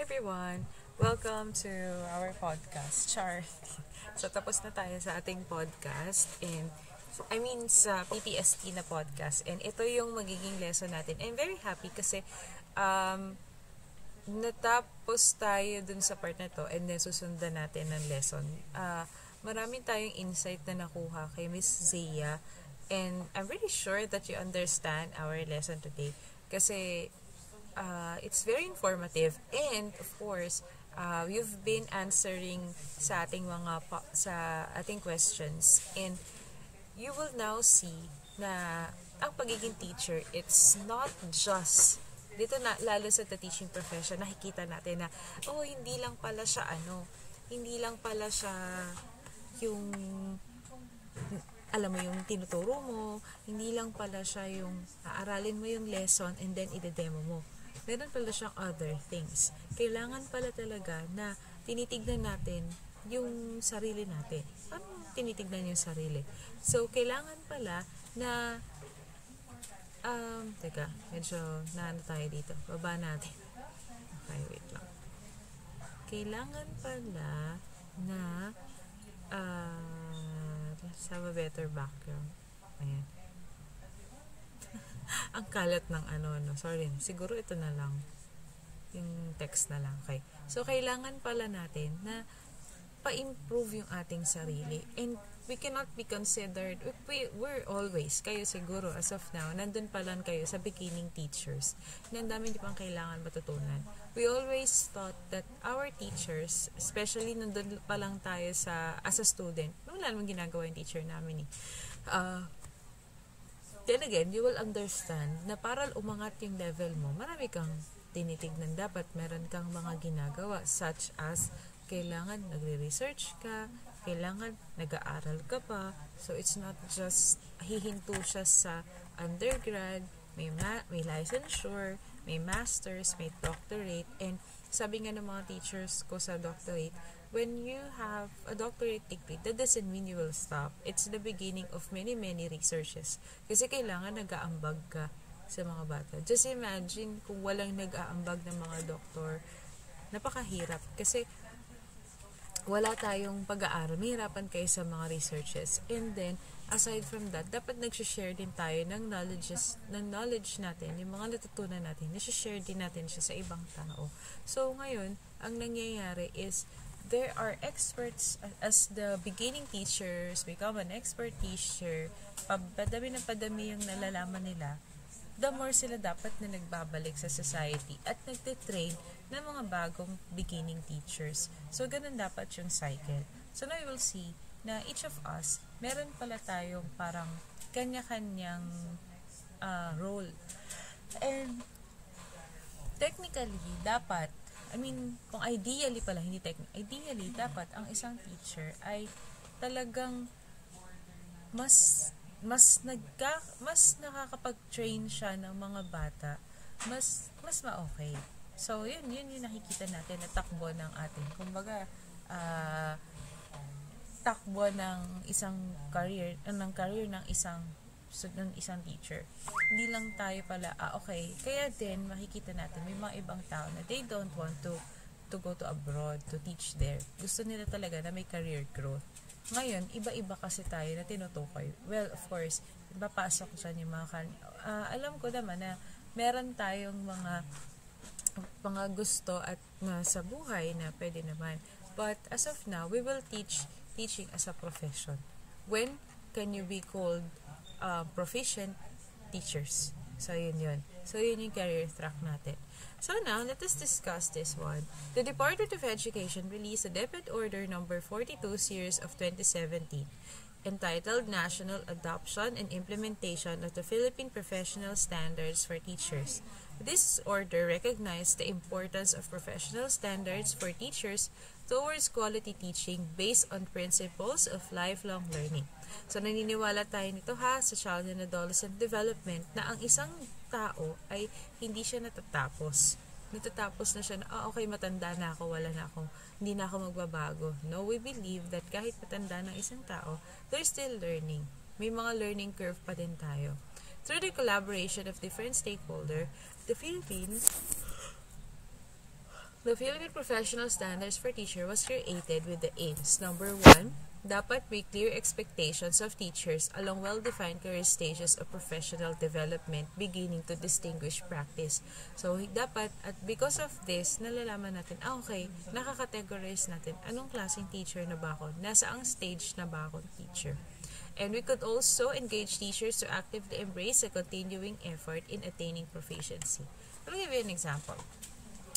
everyone! Welcome to our podcast, Char. So, tapos na tayo sa ating podcast and sa PPST na podcast. And ito yung magiging lesson natin. I'm very happy kasi natapos tayo dun sa part na to and then susundan natin ng lesson. Maraming tayong insight na nakuha kay Miss Zia and I'm really sure that you understand our lesson today kasi it's very informative and of course you've been answering sa ating sa ating questions and you will now see na ang pagiging teacher, it's not just dito na lalo sa the teaching profession nakikita natin na hindi lang pala siya yung alam mo yung tinuturo mo, hindi lang pala siya yung aaralin mo yung lesson and then ide-demo mo. Meron pala siyang other things. Kailangan pala talaga na tinitignan natin yung sarili natin. Paano tinitignan yung sarili? So, kailangan pala na medyo naano tayo dito. Baba natin. Okay, wait lang. Kailangan pala na let's have a better background. Ayan. Ang kalat ng sorry, siguro ito na lang yung text na lang, okay. So kailangan pala natin na pa-improve yung ating sarili and we cannot be considered we're always, kayo siguro as of now nandun pa lang kayo sa beginning teachers na ang dami pang kailangan matutunan. We always thought that our teachers, especially nandun pa lang tayo as a student, wala namang ginagawa yung teacher namin then again, you will understand na para umangat yung level mo, marami kang tinitignan. Dapat meron kang mga ginagawa such as kailangan nagre-research ka, kailangan nag-aaral ka pa. So, it's not just hihinto siya sa undergrad, may licensure, may masters, may doctorate. And sabi nga ng mga teachers ko sa doctorate, when you have a doctorate degree, that doesn't mean you will stop. It's the beginning of many researches. Kasi kailangan nag-aambag ka sa mga bata. Just imagine kung walang nag-aambag ng mga doktor, napakahirap. Kasi wala tayong pag-aaral. Mahirapan kayo sa mga researches. And then, aside from that, dapat nag-share din tayo ng knowledge natin, yung mga natutunan natin, nag-share din natin siya sa ibang tao. So, ngayon, ang nangyayari is, there are experts as the beginning teachers become an expert teacher, padami yung nalalaman nila, the more sila dapat na nagbabalik sa society at nagtitrain ng mga bagong beginning teachers. So, ganun dapat yung cycle. So, now you will see na each of us, meron pala tayong parang kanya-kanyang role. And, technically, dapat kung ideally pala, hindi ideally, dapat ang isang teacher ay talagang mas nakakapag-train siya ng mga bata, mas ma-okay. So, yun yung nakikita natin na takbo ng ating, kumbaga, takbo ng isang career ng isang teacher. Hindi lang tayo pala, okay. Kaya din, makikita natin, may mga ibang tao na they don't want to go to abroad to teach there. Gusto nila talaga na may career growth. Ngayon, iba-iba kasi tayo na tinutukoy. Well, of course, papasok dyan yung mga alam ko naman na meron tayong mga gusto at sa buhay na pwede naman. But as of now, we will teaching as a profession. When can you be called proficient teachers? So, yun. So, yun yung career track natin. So, now, let us discuss this one. The Department of Education released a DepEd Order No. 42 Series of 2017 entitled National Adoption and Implementation of the Philippine Professional Standards for Teachers. This order recognized the importance of professional standards for teachers towards quality teaching based on principles of lifelong learning. So, naniniwala tayo nito sa child and adolescent development na ang isang tao ay hindi siya natatapos. Natatapos na siya na, okay, matanda na ako, hindi na ako magbabago. No, we believe that kahit matanda ng isang tao, they're still learning. May mga learning curve pa din tayo. Through the collaboration of different stakeholders, the Philippines The Philippine Professional Standards for Teacher was created with the aims. Number 1, dapat may clear expectations of teachers along well-defined career stages of professional development beginning to distinguish practice. So, dapat, at because of this, nalalaman natin, okay, nakakategorize natin, anong klaseng teacher na ba ako? Nasaang stage na ba akong teacher? And we could also engage teachers to actively embrace a continuing effort in attaining proficiency. I'll give you an example.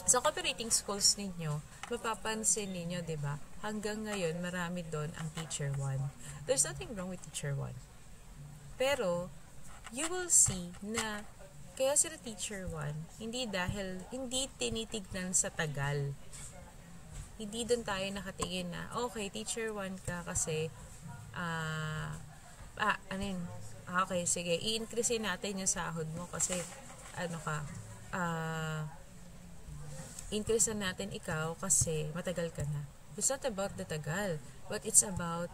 Sa cooperating schools ninyo, mapapansin ninyo, di ba? Hanggang ngayon, marami doon ang Teacher 1. There's nothing wrong with Teacher 1. Pero, you will see na kaya sila Teacher 1, hindi tinitignan sa tagal. Hindi doon tayo nakatingin na, okay, Teacher 1 ka kasi, okay, sige, i-increase natin yung sahod mo kasi, increase natin ikaw kasi matagal ka na. It's not about the tagal, but it's about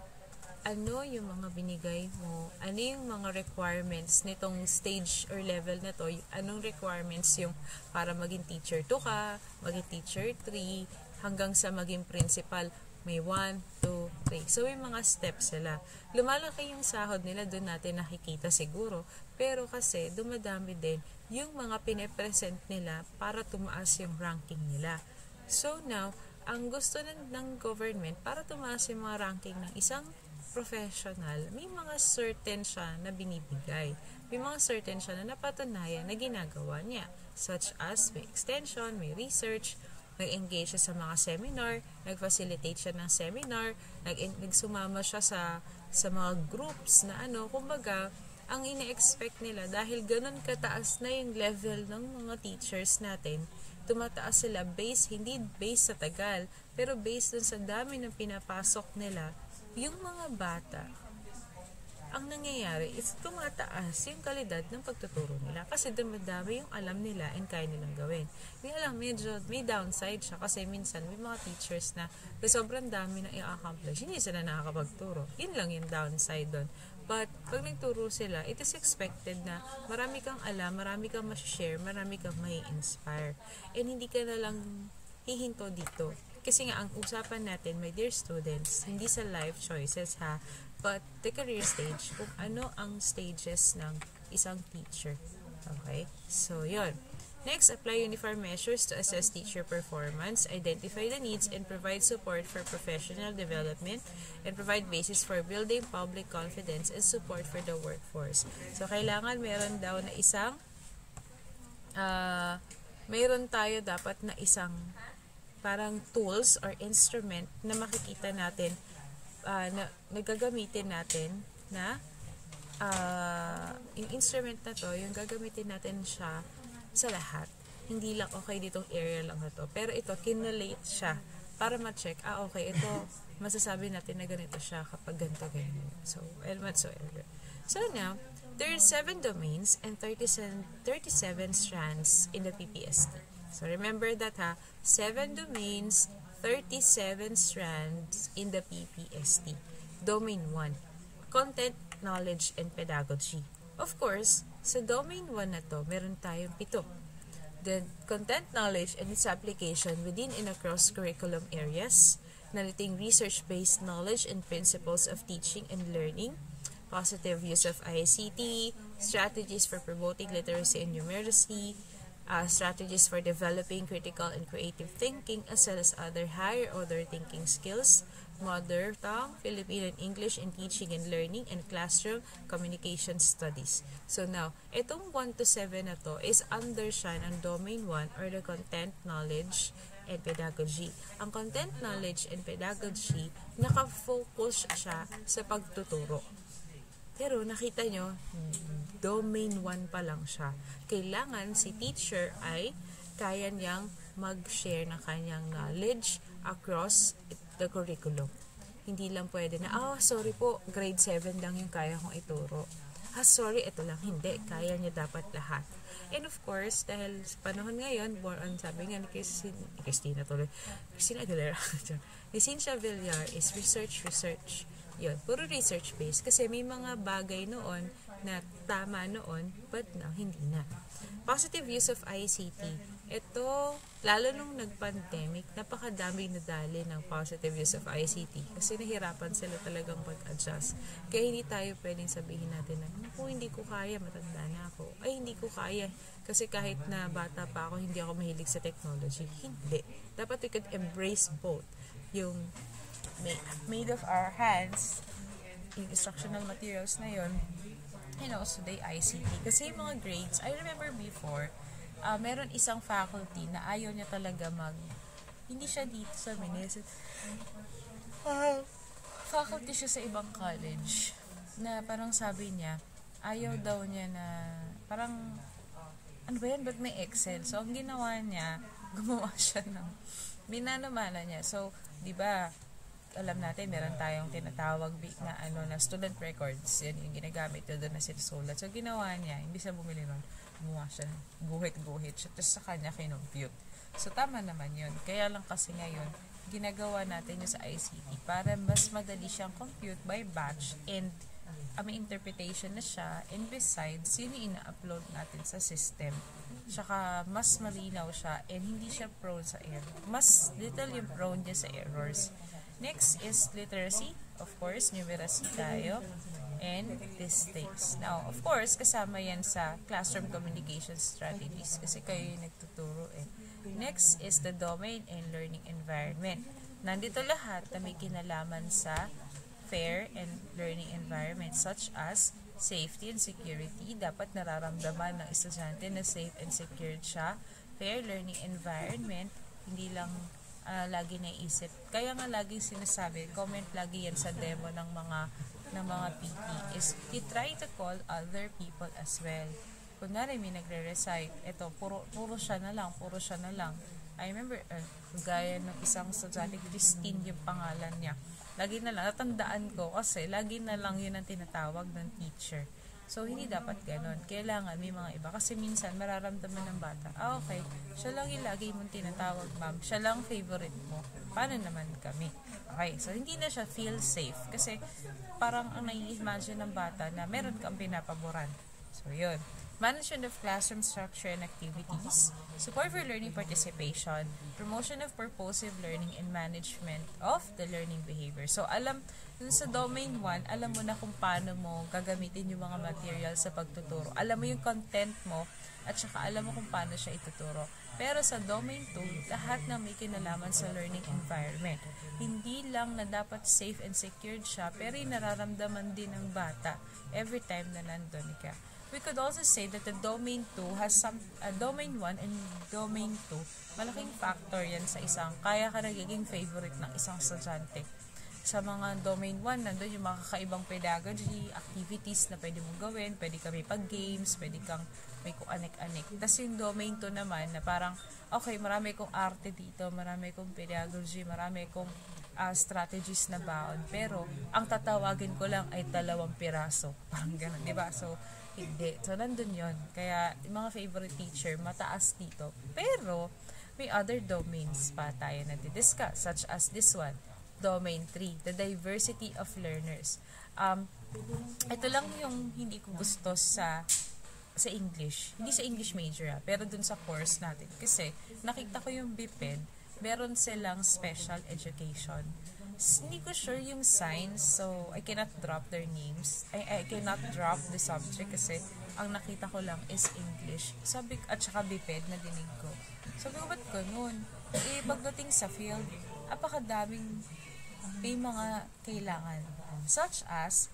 ano yung mga binigay mo, ano yung mga requirements nitong stage or level na to, anong requirements yung para maging teacher 2 ka, maging teacher 3, hanggang sa maging principal, may 1, 2, 3. So, may mga steps sila. Lumalaki yung sahod nila, doon natin nakikita siguro. Pero kasi, dumadami din yung mga pine-present nila para tumaas yung ranking nila. So, now, ang gusto ng government, para tumaas yung mga ranking ng isang professional, may mga certain siya na binibigay. May mga certain siya na napatunayan na ginagawa niya. Such as, may extension, may research, nag-engage siya sa mga seminar, nag-facilitate siya ng seminar, nagsumama siya sa mga groups na kumbaga, ang ine-expect nila, dahil ganun kataas na yung level ng mga teachers natin, tumataas sila hindi based sa tagal, pero based dun sa dami ng pinapasok nila, yung mga bata, ang nangyayari is tumataas yung kalidad ng pagtuturo nila kasi dumadami yung alam nila and kaya nilang gawin. Hindi alam, medyo may downside siya kasi minsan may mga teachers na sobrang dami na i-accomplish, hindi sila nakakapagturo. Yun lang yung downside doon. But pag nagturo sila, it is expected na marami kang alam, marami kang ma-share, marami kang mai-inspire. And hindi ka na lang hihinto dito. Kasi nga, ang usapan natin, my dear students, hindi sa life choices ha, but the career stage, kung ano ang stages ng isang teacher. Okay? So, yun. Next, apply uniform measures to assess teacher performance, identify the needs, and provide support for professional development, and provide basis for building public confidence and support for the workforce. So, kailangan meron daw na mayroon tayo dapat na isang parang tools or instrument na makikita natin na nagagamitin natin na yung instrument na to, yung gagamitin natin siya sa lahat. Hindi lang okay ditong area lang na to. Pero ito, kinulate siya para ma-check, okay, ito, masasabi natin na ganito siya kapag ganito, ganyan. So, and whatsoever. So now, there are 7 domains and 37 strands in the PPST. So, remember that 7 domains, 37 strands in the PPST. Domain 1, Content, Knowledge, and Pedagogy. Of course, sa Domain 1 na to, meron tayong 7. The content, knowledge, and its application within and across curriculum areas, narrating research-based knowledge and principles of teaching and learning, positive use of ICT, strategies for promoting literacy and numeracy, strategies for developing critical and creative thinking, as well as other higher order thinking skills, mother tongue, Filipino and English in teaching and learning, and classroom communication studies. So now, itong 1 to 7 na to is under siya ng Domain 1 or the content, knowledge, and pedagogy. Ang content, knowledge, and pedagogy, nakafocus siya sa pagtuturo. Pero nakita nyo, Domain 1 pa lang siya. Kailangan si teacher ay kaya niyang mag-share ng kanyang knowledge across the curriculum. Hindi lang pwede na, sorry po, grade 7 lang yung kaya kong ituro. Sorry, ito lang. Hindi, kaya niya dapat lahat. And of course, dahil sa panahon ngayon, more on, sabi nga ni Christina Aguilera, ni Cynthia Villar is research. Yun, puro research-based. Kasi may mga bagay noon na tama noon, but now, hindi na. Positive use of ICT. Ito, lalo nung nag-pandemic, napakadaming nadali ng positive use of ICT kasi nahirapan sila talagang mag-adjust. Kaya hindi tayo pwedeng sabihin natin na, naku, hindi ko kaya, matanda na ako. Ay, hindi ko kaya kasi kahit na bata pa ako, hindi ako mahilig sa technology. Hindi. Dapat we could embrace both. Yung made of our hands, yung instructional materials na yun, and also the ICT. Kasi yung mga grades, I remember before, meron isang faculty na ayaw niya talaga hindi siya dito sa Minnesota. Faculty siya sa ibang college na parang sabi niya, ayaw daw niya na, parang, ano ba yan, ba't may Excel? So, ang ginawa niya, gumawa siya ng, binanamana niya. So, di ba, alam natin, meron tayong tinatawag na student records. Yan yung ginagamit doon na sinusulat. So, ginawa niya, imbis na bumili nun, gumawa siya, guhit siya, tapos sa kanya kinompute. So, tama naman yun. Kaya lang kasi ngayon, ginagawa natin yun sa ICT para mas madali siyang compute by batch and may interpretation na siya, and besides, yun yung ina-upload natin sa system. Tsaka, mas malinaw siya and hindi siya prone sa error. Mas little yung prone niya sa errors. Next is literacy. Of course, numeracy tayo. And these things. Now, of course, kasama yan sa classroom communication strategies kasi kayo yung nagtuturo eh. Next is the domain and learning environment. Nandito lahat na may kinalaman sa fair and learning environment such as safety and security. Dapat nararamdaman ng estudyante na safe and secured siya. Fair learning environment, hindi lang lagi naisip. Kaya nga lagi sinasabi, comment lagi yan sa demo ng mga PT is you try to call other people as well. Kunwari may nagre-recite, eto, puro siya na lang. I remember, gaya ng isang estudyante, Christine yung pangalan niya. Lagi na lang, natandaan ko kasi lagi na lang yun ang tinatawag ng teacher. So, hindi dapat ganon. Kailangan may mga iba. Kasi minsan, mararamdaman ng bata, okay, siya lang yung lagi mong tinatawag, ma'am. Siya lang favorite mo. Paano naman kami? Okay, so hindi na siya feel safe. Kasi parang ang nai-imagine ng bata na meron kang pinapaboran. So, yun. Management of classroom structure and activities, support for learning participation, promotion of purposive learning, and management of the learning behavior. So, dun sa domain 1, alam mo na kung paano mo gagamitin yung mga material sa pagtuturo. Alam mo yung content mo, at saka alam mo kung paano siya ituturo. Pero sa domain 2, lahat na may kinalaman sa learning environment. Hindi lang na dapat safe and secured siya, pero yung nararamdaman din ng bata every time na nandun ka. We could also say that the domain 2 has domain 1 and domain 2, malaking factor yan sa isang, kaya ka nagiging favorite ng isang estudyante. Sa mga domain 1, nandun yung mga kakaibang pedagogy, activities na pwede mong gawin, pwede ka may pag-games, pwede kang may kung anik-anik. Tapos yung domain 2 naman, na parang, okay, marami kong arte dito, marami kong pedagogy, marami kong strategies na baon, pero ang tatawagin ko lang ay 2 piraso. Parang ganun, di ba? So, hindi. So, nandun yun. Kaya, yung mga favorite teacher, mataas dito. Pero, may other domains pa tayo na discuss, such as this one, Domain 3, the diversity of learners. Ito lang yung hindi ko gusto sa English. Hindi sa English major, pero dun sa course natin. Kasi, nakita ko yung BPED, meron silang special education. Hindi ko sure yung signs, so I cannot drop their names. I cannot drop the subject kasi ang nakita ko lang is English. At saka BPED na dinig ko. Sabi ko, ba't ganun? Pagdating sa field, apakadaming may mga kailangan. Such as,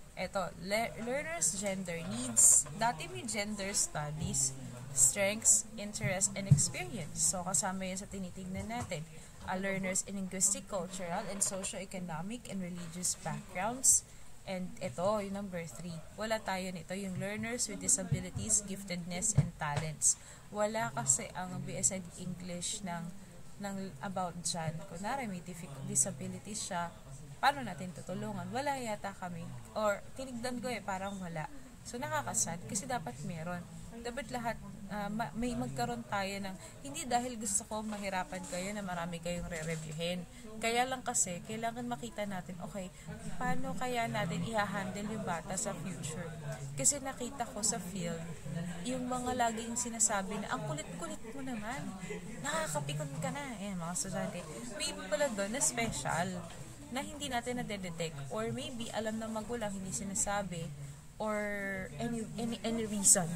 learners' gender needs. Dati may gender studies, strengths, interests, and experience. So, kasama yan sa tinitignan natin. Learners in linguistic, cultural, and socio-economic and religious backgrounds. And ito, yung number 3. Wala tayo nito, yung learners with disabilities, giftedness, and talents. Wala kasi ang BSID English ng about dyan. Kunwari, may disabilities siya, paano natin tutulungan? Wala yata kami. Or, tinigdan ko parang wala. So, nakakasad kasi dapat meron. Dapat lahat, may magkaroon tayo ng, hindi dahil gusto ko mahirapan kayo na marami kayong re-reviewin. Kaya lang kasi, kailangan makita natin, okay, paano kaya natin i-handle yung bata sa future? Kasi nakita ko sa field, yung mga laging sinasabi na, ang kulit-kulit mo naman, nakakapikon ka na. Ayan, mga estudyante. May iba pala doon na special, na hindi natin na-detect, or maybe alam ng magulang, hindi sinasabi, or any reason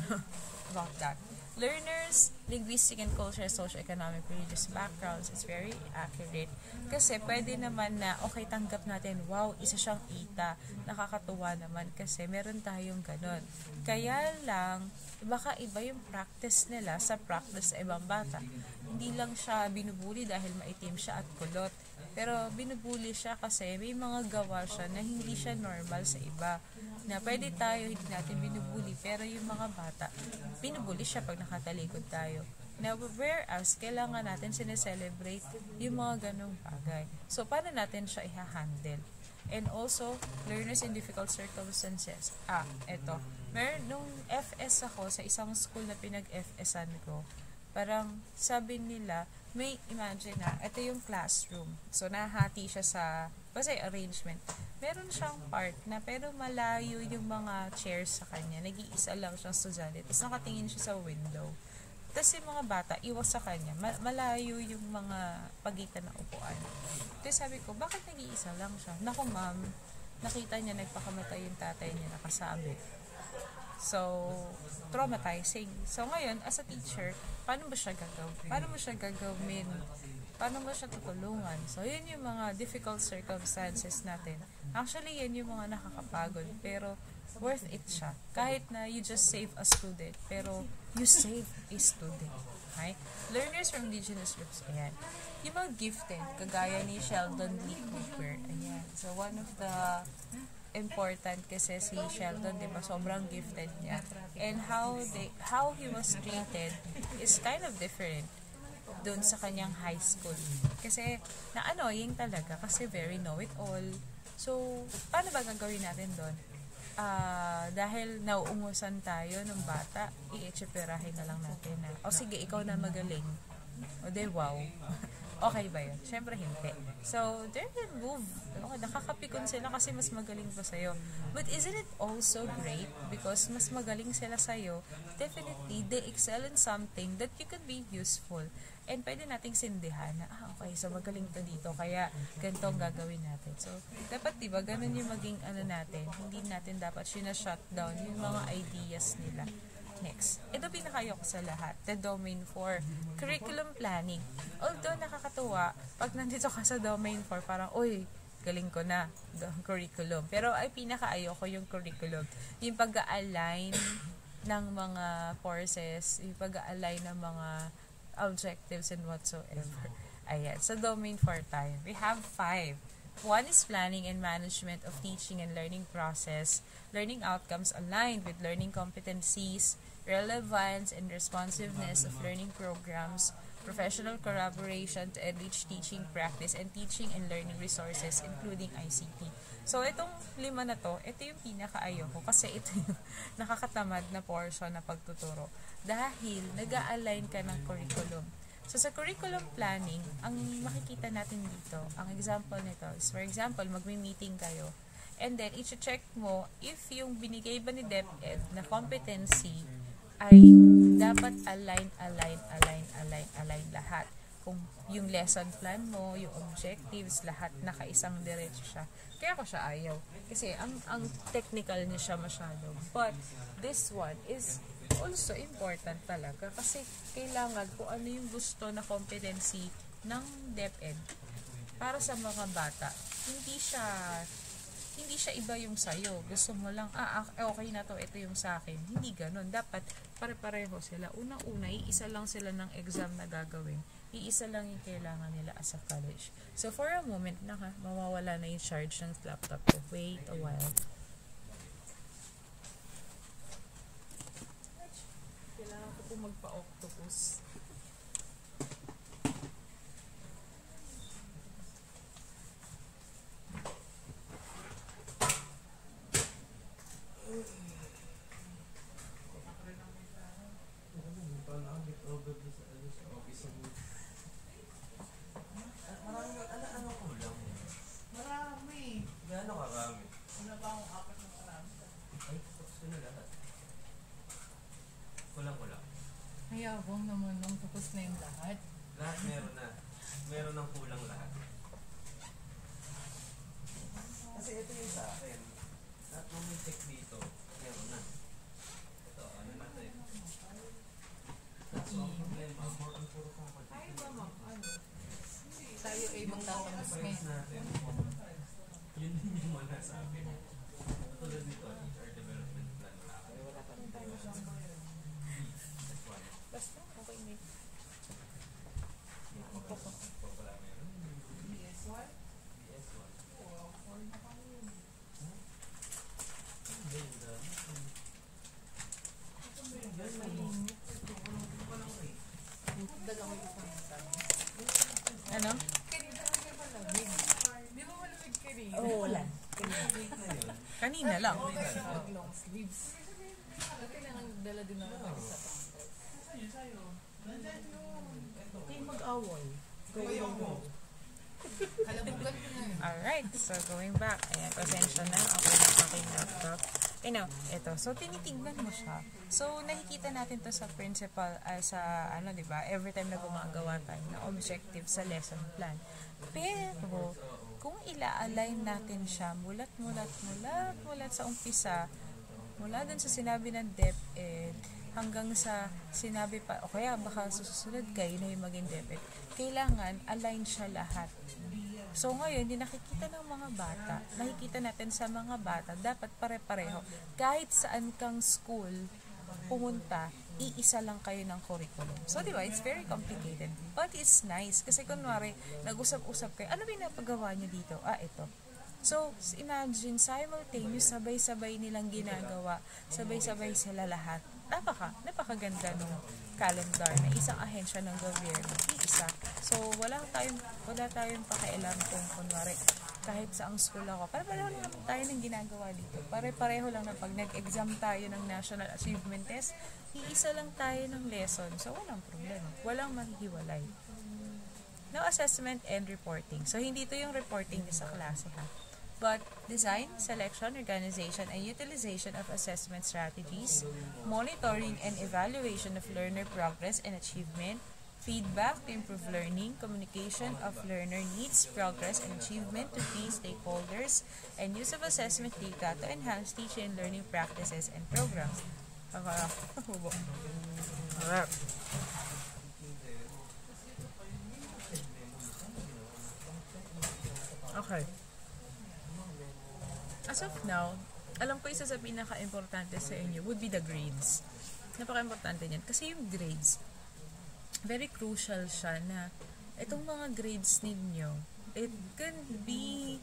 about that. Learners, linguistic and cultural, socio-economic, religious backgrounds is very accurate. Kasi pwede naman na, okay, tanggap natin, wow, isa siyang ita. Nakakatuwa naman kasi meron tayong ganun. Kaya lang, baka iba yung practice nila sa practice sa ibang bata. Hindi lang siya binubuli dahil maitim siya at kulot. Pero binubuli siya kasi may mga gawa siya na hindi siya normal sa iba. Na pwede tayo, hindi natin binubuli, pero yung mga bata, binubuli siya pag nakatalikod tayo. Na whereas, kailangan natin sineselebrate yung mga ganong bagay. So, paano natin siya i-handle? And also, learners in difficult circumstances. Eto. Nung FS ako, sa isang school na pinag-FSan ko, parang sabi nila, may imagine na, ito yung classroom. So, nahati siya sa, basta arrangement. Meron siyang part na, pero malayo yung mga chairs sa kanya. Nag-iisa lang siyang estudyante. Tapos nakatingin siya sa window. Tapos yung mga bata, iwas sa kanya. Malayo yung mga pagitan ng upuan. Tapos sabi ko, bakit nag-iisa lang siya? Naku ma'am, nakita niya nagpakamatay yung tatay niya nakasabit. So, traumatizing. So, ngayon, as a teacher, paano ba siya gagawin? Paano mo siya gagawin? Paano mo siya tutulungan? So, yun yung mga difficult circumstances natin. Actually, yan yung mga nakakapagod. Pero, worth it siya. Kahit na you just save a student, pero you save a student. Okay? Learners from indigenous groups, ayan. Yung mga gifted, kagaya ni Sheldon Lee Cooper, ayan. So, one of the important kasi si Sheldon, diba, sobrang gifted niya. And how he was treated is kind of different doon sa kanyang high school. Kasi, na-annoying talaga kasi very know-it-all. So, paano ba gagawin natin doon? Dahil nauungusan tayo ng bata, i-etsiperahin na lang natin na, sige, ikaw na magaling. O de, wow. Okay ba yun? Siyempre hindi. So, they're gonna move. Okay, nakakapikon sila kasi mas magaling pa sa'yo. But isn't it also great? Because mas magaling sila sa'yo, definitely, they excel in something that you could be useful. And pwede nating sindihan na, okay, so magaling to dito, kaya ganito ang gagawin natin. So, dapat diba, ganun yung maging natin. Hindi natin dapat shutdown yung mga ideas nila. Next, ito pinakayok sa lahat, the domain 4, curriculum planning. Although nakakatuwa, pag nandito ka sa domain 4, parang, galing ko na, curriculum. Pero ay pinakaayoko yung curriculum. Yung pag-align ng mga courses, yung pag-align ng mga objectives and whatsoever. Ayan, sa domain 4 tayo. We have 5. One is planning and management of teaching and learning process, learning outcomes aligned with learning competencies, relevance and responsiveness of learning programs, professional collaboration to enrich teaching practice, and teaching and learning resources, including ICT. So, itong 5 na to, ito yung pinaka-ayoko kasi ito yung nakakatamad na portion na pagtuturo dahil nag-a-align ka ng curriculum. So, sa curriculum planning, ang makikita natin dito, ang example nito is, for example, magmi-meeting kayo, and then, i-check mo if yung binigay ba ni DepEd na competency ay dapat align lahat. Kung yung lesson plan mo, yung objectives, lahat nakaisang diretso siya. Kaya ko siya ayaw. Kasi, ang technical niya siya masyado. But, this one is also important talaga kasi kailangan kung ano yung gusto na competency ng DepEd para sa mga bata. Hindi siya iba yung sayo. Gusto mo lang, okay na to, ito yung sa akin. Hindi ganun. Dapat pare-pareho sila. Unang-una, iisa lang sila ng exam na gagawin. Iisa lang yung kailangan nila as a college. So, for a moment, mawawala na yung charge ng laptop ko. Wait a while. Kailangan ko po magpa-octopus. lahat. Lahat meron na. Meron ng kulang lahat. Kasi ito yung sa akin. Lahat ng may check dito, meron na. Ito, ano natin. So, ang problema, more on puro competition. Tayo ay magtatamas Friends ngayon. natin, yun din yung mga sabi mo. Tulad nito, HR development plan wala ka. Wala pa rin tayo sa That's one. basta, okay na. Wala meron. PS1? PS1. Dalawa yung pangalan. Ano? Kanina kasi malamig. Di ba malamig ka rin? Oo, wala. Kanina lang. Okay na mag long sleeves. Kailangan dala din ako sa pangkas. Hindi mag-away. Kalabugan ko na yun. Alright, so going back. Ayan, pasensya na. Okay na aking laptop. Ito. So, tinitignan mo siya. So, nakikita natin to sa principal, sa, di ba, every time na gumagawa tayo na objective sa lesson plan. Pero, kung ila-align natin siya, mulat sa umpisa, mula dun sa sinabi ng DepEd, hanggang sa sinabi pa, o kaya baka susunod kayo na yung maging DepEd, kailangan align siya lahat. So ngayon, di nakikita ng mga bata, nakikita natin sa mga bata, dapat pare-pareho. Kahit saan kang school pumunta, iisa lang kayo ng curriculum. So, di ba, it's very complicated. But it's nice. Kasi kunwari, nag-usap-usap kayo, ano ba yung napagawa nyo dito? Ito. So, imagine, simultaneous, sabay-sabay nilang ginagawa, sabay-sabay sila lahat. Napakaganda ng calendar na isang ahensya ng gobyerno, isa. So, wala tayong pakialam kung kunwari, kahit sa ang school ako, pare-pareho lang naman tayo ng ginagawa dito. Pare-pareho lang na pag nag-exam tayo ng National Achievement Test, iisa lang tayo ng lesson. So, walang problema. Walang mahihiwalay. No assessment and reporting. So, hindi ito yung reporting niya sa klase, ha? But design, selection, organization, and utilization of assessment strategies, monitoring and evaluation of learner progress and achievement, feedback to improve learning, communication of learner needs, progress, and achievement to key stakeholders, and use of assessment data to enhance teaching and learning practices and programs. Okay. As of now, alam ko isa sa pinaka-importante sa inyo would be the grades. Napaka-importante niyan. Kasi yung grades, very crucial siya na itong mga grades ninyo, it can be,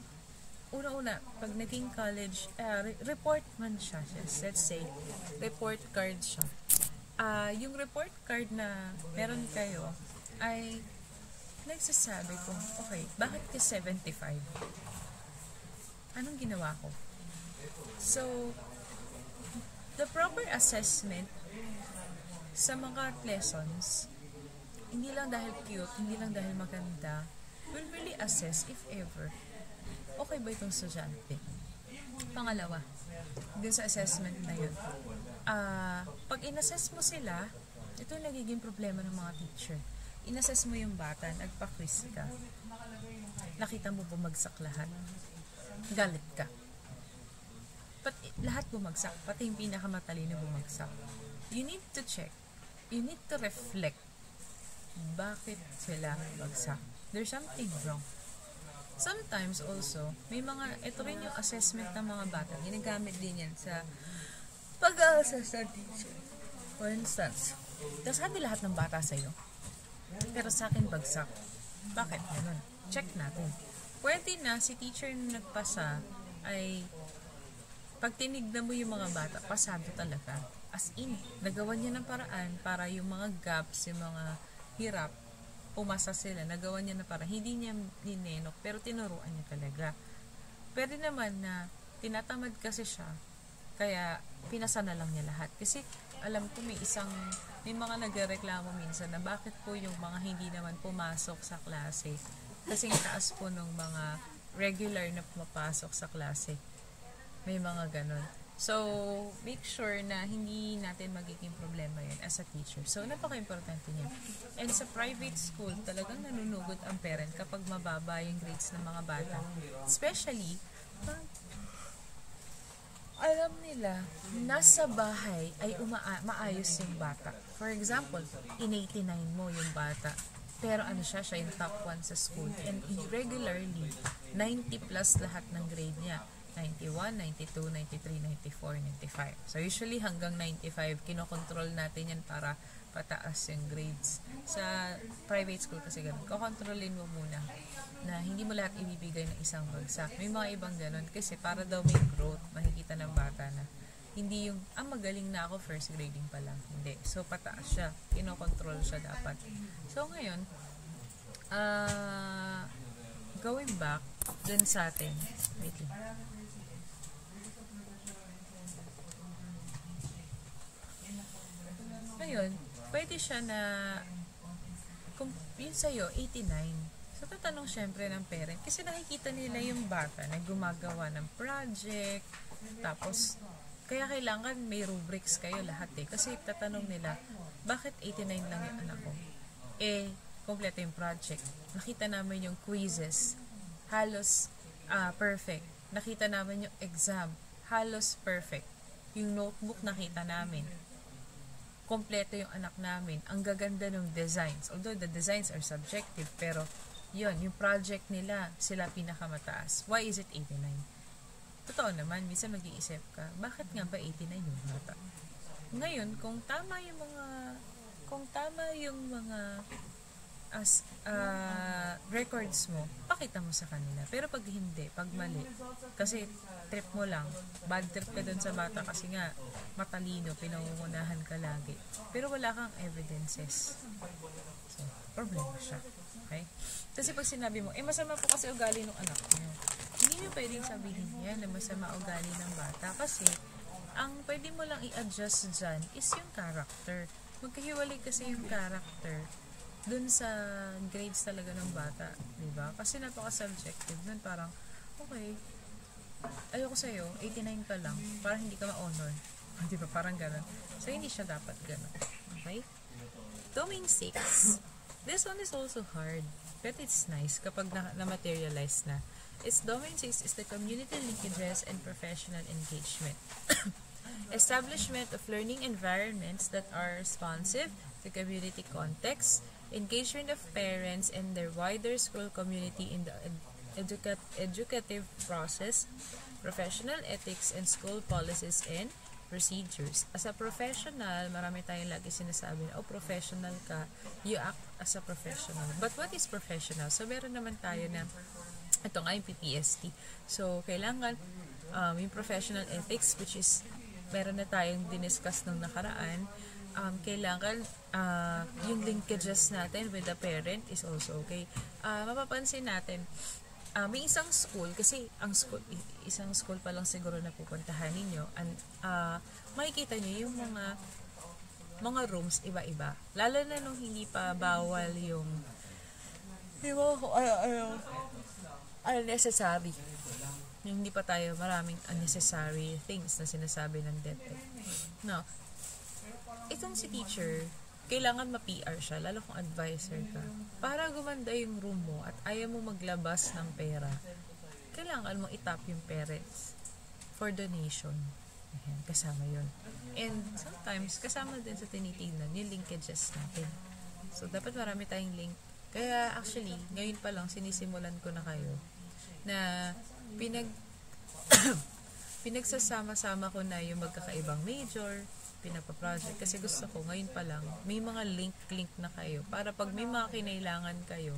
una-una, pag naging college, report man siya. Let's say, report card siya. Yung report card na meron kayo ay nagsasabi kung, okay, bakit ka 75? Anong ginawa ko? So, the proper assessment sa mga lessons, hindi lang dahil cute, hindi lang dahil maganda, will really assess if ever, okay ba itong estudyante? Pangalawa, dun sa assessment na yun, pag in-assess mo sila, ito yung nagiging problema ng mga teacher. In-assess mo yung bata, nagpa-quiz ka, nakita mo bumagsak lahat, galit ka. Lahat bumagsak, pati yung pinakamatalino bumagsak. You need to check. You need to reflect. Bakit sila bagsak? There's something wrong. Sometimes also, may mga, ito rin yung assessment ng mga bata. Ginagamit din yan sa pag-assess ng teacher. For instance, sabi lahat ng bata sa'yo, pero sa akin bagsak. Bakit? Ganun. Check natin. Pwede na si teacher na nagpasa ay pag tinignan mo yung mga bata, pasado talaga. As in, nagawa niya ng paraan para yung mga gaps, yung mga hirap, pumasa sila. Nagawa niya na para hindi niya ninenok, pero tinuruan niya talaga. Pwede naman na tinatamad kasi siya, kaya pinasa na lang niya lahat. Kasi alam ko may mga nagreklamo minsan na bakit po yung mga hindi naman pumasok sa klase. Kasi taas po ng mga regular na pumapasok sa klase. May mga ganon. So, make sure na hindi natin magiging problema yun as a teacher. So, napaka-importante niya. And sa private school, talagang nanunugod ang parent kapag mababa yung grades ng mga bata. Especially, pag alam nila, nasa bahay ay maayos yung bata. For example, in 89 mo yung bata. Pero siya yung top 1 sa school. And regularly, 90 plus lahat ng grade niya. 91, 92, 93, 94, 95. So, usually hanggang 95, kinokontrol natin yan para pataas yung grades. Sa private school kasi ganun, kukontrolin mo muna na hindi mo lahat ibibigay ng isang bagsak. May mga ibang ganun kasi para daw may growth, makikita ng bata na hindi yung, magaling na ako, first grading pa lang. Hindi. So, pataas siya. Kinokontrol siya dapat. So, ngayon, going back dun sa atin. Wait lang. Ngayon, pwede siya na, kung yun sa'yo, 89. So, tatanong syempre ng parent. Kasi nakikita nila yung bata na gumagawa ng project. Tapos, kaya kailangan may rubrics kayo lahat Kasi tatanong nila, bakit 89 lang yung anak ko? Kompleto yung project. Nakita namin yung quizzes. Halos perfect. Nakita namin yung exam. Halos perfect. Yung notebook nakita namin. Kompleto yung anak namin. Ang gaganda ng designs. Although the designs are subjective, pero yung project nila, sila pinakamataas. Why is it 89? Totoo naman, minsan mag-iisip ka, bakit nga ba 89 yung bata? Ngayon, kung tama yung mga records mo, pakita mo sa kanila. Pero pag hindi, pag mali, kasi trip mo lang, bad trip ka dun sa bata kasi nga matalino, pinangungunahan ka lagi. Pero wala kang evidences. So, problema siya. Okay? Kasi pag sinabi mo, masama po kasi ugali ng anak niyo. Hindi nyo pwedeng sabihin yan na masama ugali ng bata kasi ang pwede mo lang i-adjust dyan is yung character. Magkahiwalay kasi yung character dun sa grades talaga ng bata, diba? Kasi napaka-subjective nun, parang, okay, ayoko sa'yo, 89 ka lang, parang hindi ka ma-honor. Diba? Parang gano'n. So, hindi siya dapat gano'n. Okay? Domain 6. This one is also hard, but it's nice kapag na-materialize na. Its domain 6 is the community linkages and professional engagement. Establishment of learning environments that are responsive to community context, engagement of parents and their wider school community in the educative process, professional ethics and school policies and procedures. As a professional, marami tayong lagi sinasabi na, professional ka, you act as a professional. But what is professional? So, meron naman tayo na, ito nga yung PPST. So, kailangan yung professional ethics, which is, meron na tayong diniscuss nung nakaraan, kailangan yung linkages natin with the parent is also okay. Mapapansin natin, may isang school, kasi isang school pa lang siguro na pupuntahan ninyo, and makikita nyo yung mga rooms iba-iba. Lalo na nung hindi pa bawal yung unnecessary. Yung hindi pa tayo maraming unnecessary things na sinasabi ng DepEd. No. Itong si teacher, kailangan ma-PR siya, lalo kung advisor ka. Para gumanda yung room mo at ayaw mo maglabas ng pera, kailangan mo itap yung parents for donation. Ayan, kasama yun. And sometimes, kasama din sa tinitignan yung linkages natin. So, dapat marami tayong link. Kaya actually, ngayon pa lang, sinisimulan ko na kayo na pinagsasama-sama ko na yung magkakaibang major, pinapa-project. Kasi gusto ko, ngayon pa lang, may mga link na kayo para pag may mga kinailangan kayo,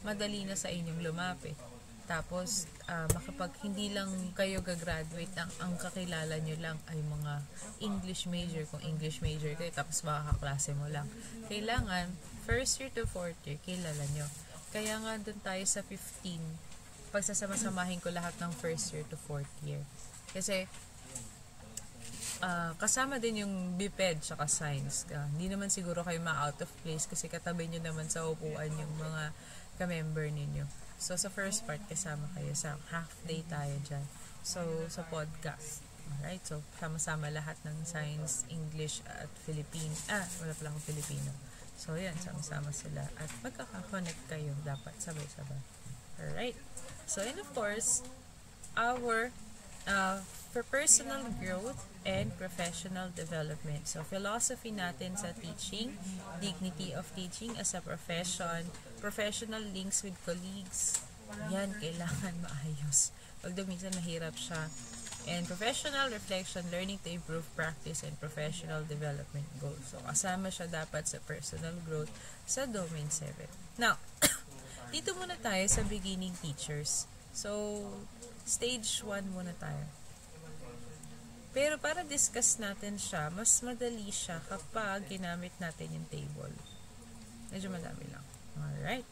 madali na sa inyong lumapit. Tapos, makapag hindi lang kayo gagraduate, ang kakilala nyo lang ay mga English major, kung English major kayo, tapos makakaklase mo lang. Kailangan, first year to fourth year, kilala nyo. Kaya nga doon tayo sa 15, pagsasama-samahin ko lahat ng first year to fourth year. Kasi, kasama din yung BPED tsaka science. Hindi naman siguro kayo ma-out of place kasi katabi nyo naman sa upuan yung mga ka-member ninyo. So, sa first part, kasama kayo. Sa half day tayo dyan. So, sa podcast. Alright, so sama-sama lahat ng Science, English, at Filipino. Wala pala akong Filipino. So, yan, sama-sama sila. At magkaka-connect kayo dapat sabay-sabay. Alright. So, and of course, our for personal growth and professional development. So, philosophy natin sa teaching, dignity of teaching as a profession, professional links with colleagues, yan, kailangan maayos. Pag minsan mahirap siya. And professional reflection, learning to improve practice and professional development goals. So, kasama siya dapat sa personal growth sa Domain 7. Now, dito muna tayo sa beginning teachers. So, stage 1 muna tayo. Pero para discuss natin siya, mas madali siya kapag ginamit natin yung table. Medyo madami lang. Alright.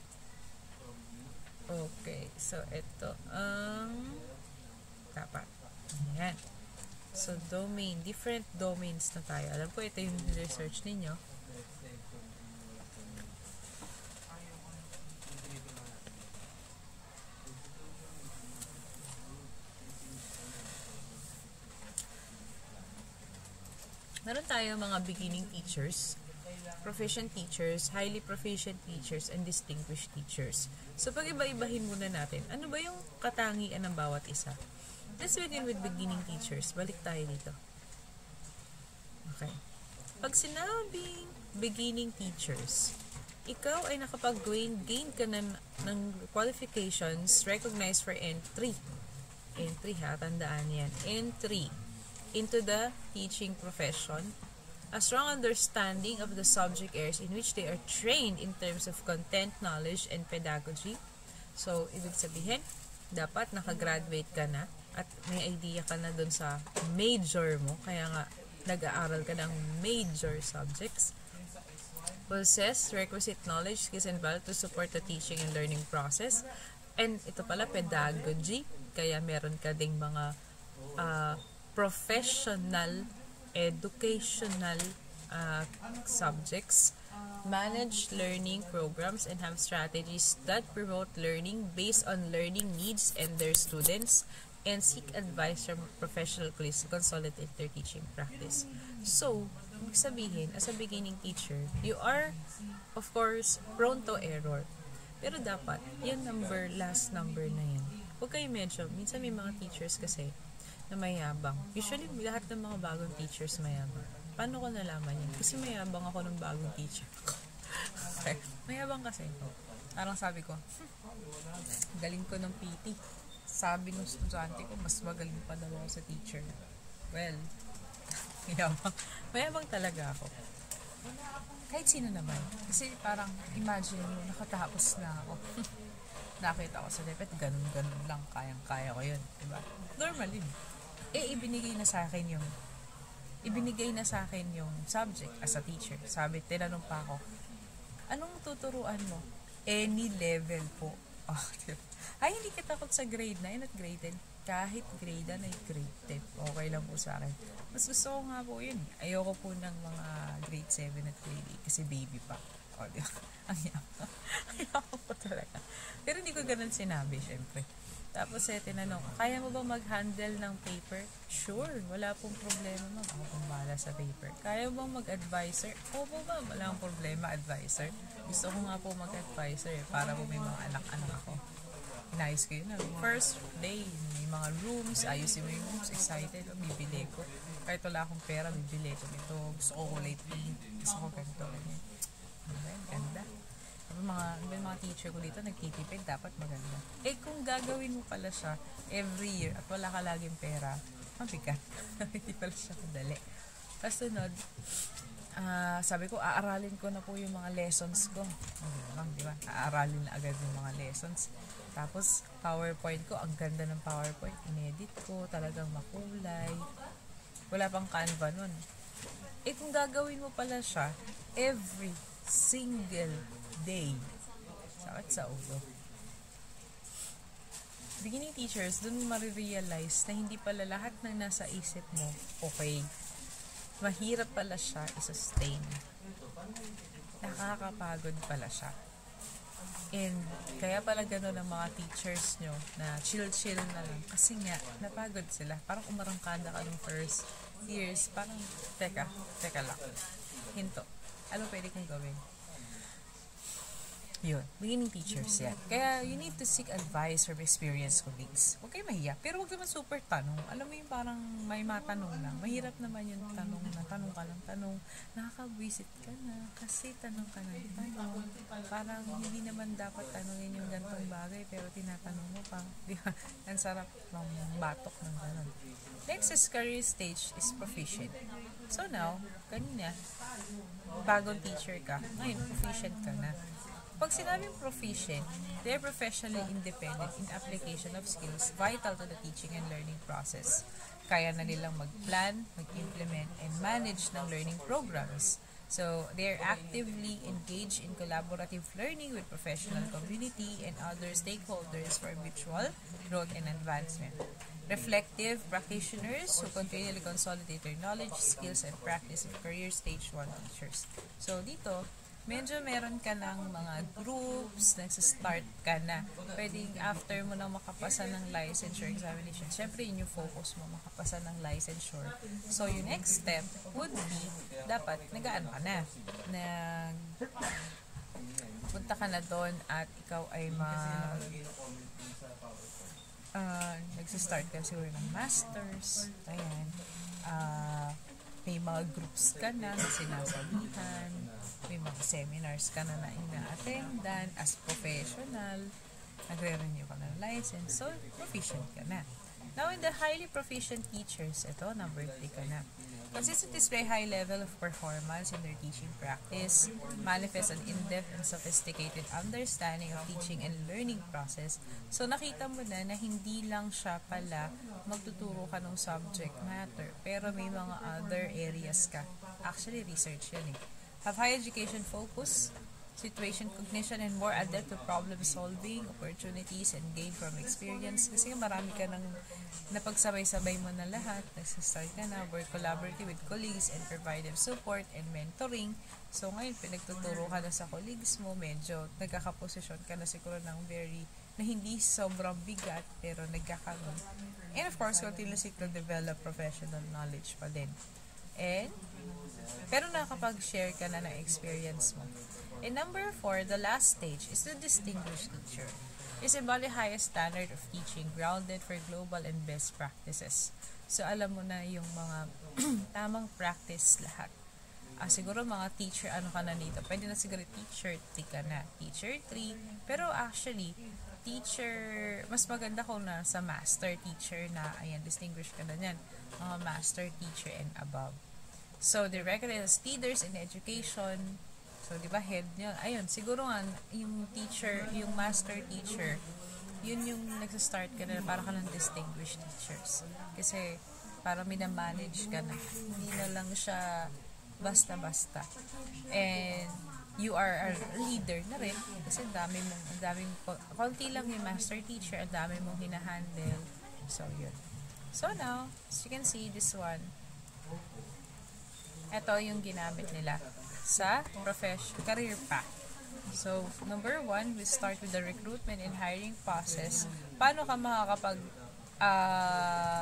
Okay. So, ito ang dapat. Ayan. So, domain. Different domains na tayo. Alam ko, ito yung research ninyo. Meron tayo mga beginning teachers, proficient teachers, highly proficient teachers, and distinguished teachers. So, pag iba-ibahin muna natin, ano ba yung katangian ng bawat isa? Let's begin with beginning teachers. Balik tayo dito. Okay. Pag sinabing beginning teachers, ikaw ay nakapag-gain ka ng qualifications recognized for entry. Entry ha, tandaan yan. Entry into the teaching profession, a strong understanding of the subject areas in which they are trained in terms of content, knowledge, and pedagogy. So, ibig sabihin, dapat nakagraduate ka na at may idea ka na dun sa major mo, kaya nga nag-aaral ka ng major subjects. Possess requisite knowledge, skills, and value to support the teaching and learning process. And ito pala, pedagogy, kaya meron ka ding mga professional, educational subjects, manage learning programs, and have strategies that promote learning based on learning needs and their students, and seek advice from professional colleagues to consolidate their teaching practice. So, ibig sabihin, as a beginning teacher, you are, of course, prone to error. Pero dapat, yung last number na yan, huwag kayo medyo, minsan may mga teachers kasi, na mayabang. Usually, lahat ng mga bagong teachers mayabang. Paano ko nalaman yan? Kasi mayabang ako ng bagong teacher. Okay. Mayabang kasi. Parang sabi ko, galing ko ng PT. Sabi ng estudyante ko, mas magaling pa daw ako sa teacher. Well, mayabang. Mayabang talaga ako. Kahit sino naman. Kasi parang, imagine mo, nakatapos na ako. Nakita ko sa depet, ganun-ganun lang, kayang-kaya ko yun. Diba? Normal yun. Ibinigay na sa akin yung subject as a teacher. Sabi, tinanong pa ako, anong tuturuan mo? Any level po. Diba? Ay, hindi ka takot sa grade 9 at grade 10. Kahit grade 9 ay grade 10. Okay lang po sa akin. Mas gusto ko nga po yun. Ayoko po ng mga grade 7 at grade 8 kasi baby pa. Diba? Ang yaman. Ayoko po talaga. Pero hindi ko ganun sinabi, syempre. Tapos tinanong, kaya mo ba mag-handle ng paper? Sure, wala pong problema, ma'am. Ako pong bahala sa paper. Kaya mo bang mag-advisor? Opo, ma'am, wala akong problema, advisor. Gusto ko nga po mag-advisor para po may mga anak-anak ako. Inayos ko yun. First day, may mga rooms, ayusin mo yung rooms, excited, bibili ko. Kahit wala akong pera, bibili ko nito. Gusto ko kulay pink, gusto ko ganito, ganyan. Okay, ganda. Mga teacher ko dito nagtitipid, dapat maganda. Kung gagawin mo pala siya every year at wala ka laging pera, mabigat. Hindi pala siya kadali. Kasunod, sabi ko, aaralin ko na po yung mga lessons ko. Di ba? Aaralin na agad yung mga lessons. Tapos, PowerPoint ko, ang ganda ng PowerPoint. Inedit ko, talagang makulay. Wala pang Canva nun. Kung gagawin mo pala siya every single day. Sakit sa ulo. Beginning teachers, dun marirealize na hindi pala lahat ng nasa isip mo okay. Mahirap pala siya i-sustain. Nakakapagod pala siya. And kaya pala gano'n ang mga teachers nyo na chill-chill na lang. Kasi nga, napagod sila. Parang umarangkada ka ng first years. Parang, teka lang. Hinto. Ano pwede kong gawin? Yun, beginning teachers yan. Kaya you need to seek advice from experienced colleagues. Huwag kayo mahiya. Pero huwag naman super tanong. Alam mo yung parang may matanong lang. Mahirap naman yung tanong na tanong ka lang tanong. Nakaka-visit ka na kasi tanong ka ng tanong. Parang hindi naman dapat tanongin yung gantong bagay pero tinatanong mo pa. Di ba? Ang sarap ng batok ng ganon. Next is career stage is proficient. So now, kanina, bagong teacher ka. Ngayon, proficient ka na. Pag sinabing proficient, they are professionally independent in application of skills vital to the teaching and learning process. Kaya na nilang mag-plan, mag-implement, and manage ng learning programs. So, they are actively engaged in collaborative learning with professional community and other stakeholders for mutual growth and advancement. Reflective practitioners who continually consolidate their knowledge, skills, and practice of career stage 1 teachers. So, dito, medyo meron ka ng mga groups, nagsistart ka na. Pwedeng after mo na makapasa ng licensure examination, syempre yun yung focus mo, makapasa ng licensure. So, yung next step would be, dapat nag-ano ka na. Punta ka na doon at ikaw ay nagsistart ka siguro ng masters. Ayan. May mga groups ka na sinasabihan, may mga seminars ka na ina-attendan as professional, nagre-renew ka na ng license, so proficient ka na. Now, in the highly proficient teachers, ito, number 3 ka na. Consistent display high level of performance in their teaching practice, manifest an in-depth and sophisticated understanding of teaching and learning process. So, nakita mo na hindi lang siya pala magtuturo ka ng subject matter, pero may mga other areas ka. Actually, research yan eh. Have high education focus, situation cognition, and more adept to problem solving, opportunities, and gain from experience. Kasi marami ka nang napagsabay-sabay mo na lahat. Nagsistart ka na, work collaboratively with colleagues, and provide them support and mentoring. So ngayon, pinagtuturo ka na sa colleagues mo, medyo nagkakaposisyon ka na siguro ng na hindi sobrang bigat, pero nagkakaroon. And of course, continuously to develop professional knowledge pa din. Pero nakakapag-share ka na ng experience mo. And number 4, the last stage is the distinguished teacher. Is embody highest standard of teaching grounded for global and best practices. So, alam mo na yung mga tamang practice lahat. Siguro mga teacher, ka na dito? Pwede na siguro teacher 3 ka na. Teacher 3. Pero actually, teacher, mas maganda kung na sa master teacher na, ayan, distinguished ka na yan. Mga master teacher and above. So, they're recognized as leaders in education. So, di ba, head nyo? Ayun, siguro nga, yung teacher, yung master teacher, yun yung nagsastart ka na para ka ng distinguished teachers. Kasi, para minamanage ka na. Hindi na lang siya basta-basta. And, you are a leader na rin. Kasi konti lang yung master teacher, ang dami mong hinahandle. So, yun. So, now, as you can see, this one, ito yung ginamit nila sa career path. So, number 1, we start with the recruitment and hiring process. Paano ka makakapag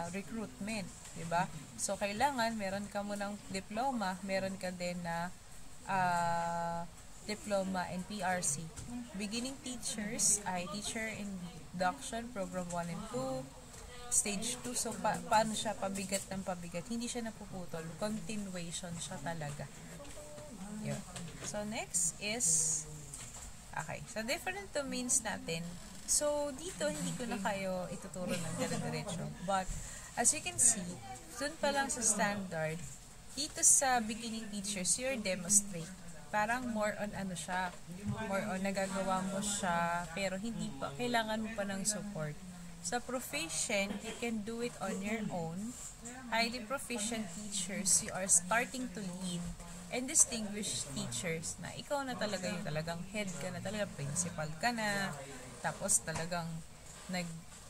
recruitment, diba? So, kailangan meron ka munang diploma, meron ka din na diploma in PRC. Beginning teachers ay teacher induction program 1 and 2, stage 2. So, paano siya pabigat ng pabigat? Hindi siya napuputol. Continuation siya talaga. Yun. So, next is, okay. So, different domains natin. So, dito, hindi ko na kayo ituturo ng dire-diretso. But, as you can see, dun pa lang sa standard, dito sa beginning teachers, you're demonstrate. Parang more on siya, more on nagagawa mo siya, pero hindi pa, kailangan mo pa ng support. Sa proficient, you can do it on your own. Highly proficient teachers, you are starting to lead. And distinguished teachers, na ikaw na talaga yung talagang head ka na talaga, principal ka na, tapos talagang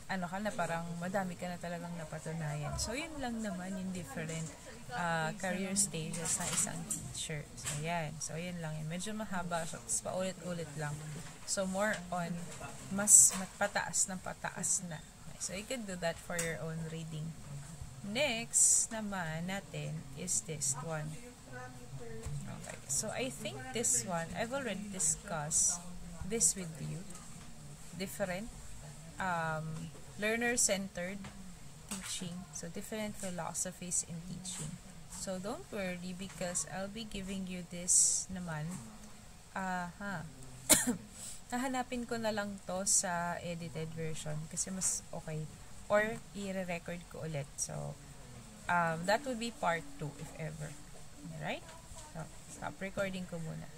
ano ka na, parang madami ka na talagang napatunayan. So, yun lang naman yung different career stages ng isang teacher. So, yan. So, yun lang yun. Medyo mahaba. So, paulit-ulit lang. So, more on, mas pataas ng pataas na. So, you can do that for your own reading. Next naman natin is this one. Okay. So, I think this one, I've already discussed this with you. Different learner-centered teaching. So, different philosophies in teaching. So, don't worry because I'll be giving you this naman. Nahanapin ko na lang to sa edited version kasi mas okay. Or, i-record ko ulit. So, that would be part 2 if ever. Alright? So, stop recording ko muna.